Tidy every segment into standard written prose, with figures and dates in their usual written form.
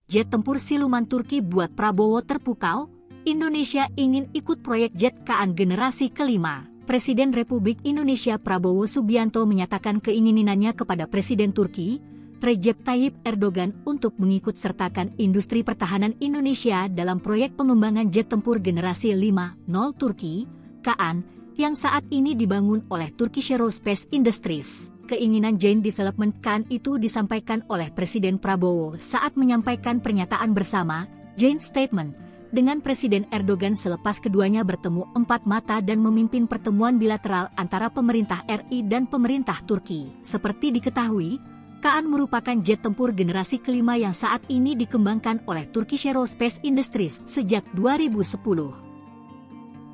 Jet tempur siluman Turki buat Prabowo terpukau, Indonesia ingin ikut proyek jet KAAN generasi kelima. Presiden Republik Indonesia Prabowo Subianto menyatakan keinginannya kepada Presiden Turki, Recep Tayyip Erdogan untuk mengikut-sertakan industri pertahanan Indonesia dalam proyek pengembangan jet tempur generasi 5.0 Turki, KAAN, yang saat ini dibangun oleh Turkish Aerospace Industries. Keinginan Joint Development KAAN itu disampaikan oleh Presiden Prabowo saat menyampaikan pernyataan bersama, Joint Statement, dengan Presiden Erdogan selepas keduanya bertemu empat mata dan memimpin pertemuan bilateral antara pemerintah RI dan pemerintah Turki. Seperti diketahui, KAAN merupakan jet tempur generasi kelima yang saat ini dikembangkan oleh Turkish Aerospace Industries sejak 2010.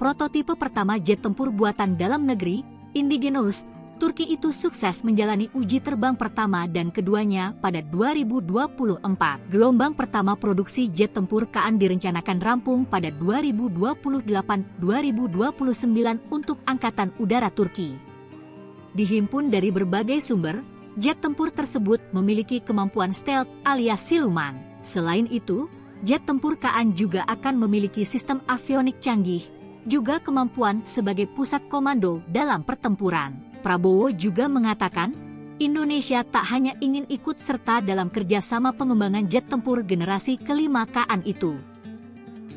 Prototipe pertama jet tempur buatan dalam negeri, Indigenous, Turki itu sukses menjalani uji terbang pertama dan keduanya pada 2024. Gelombang pertama produksi jet tempur KAAN direncanakan rampung pada 2028-2029 untuk Angkatan Udara Turki. Dihimpun dari berbagai sumber, jet tempur tersebut memiliki kemampuan stealth alias siluman. Selain itu, jet tempur KAAN juga akan memiliki sistem avionik canggih, juga kemampuan sebagai pusat komando dalam pertempuran. Prabowo juga mengatakan, Indonesia tak hanya ingin ikut serta dalam kerjasama pengembangan jet tempur generasi kelima KAAN itu,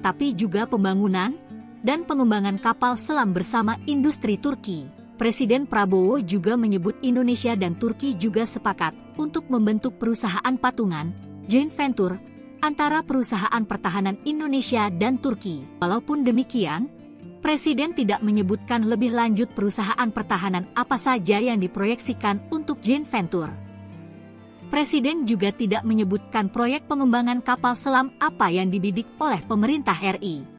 tapi juga pembangunan dan pengembangan kapal selam bersama industri Turki. Presiden Prabowo juga menyebut Indonesia dan Turki juga sepakat untuk membentuk perusahaan patungan, joint venture, antara perusahaan pertahanan Indonesia dan Turki. Walaupun demikian, Presiden tidak menyebutkan lebih lanjut perusahaan pertahanan apa saja yang diproyeksikan untuk joint venture. Presiden juga tidak menyebutkan proyek pengembangan kapal selam apa yang dibidik oleh pemerintah RI.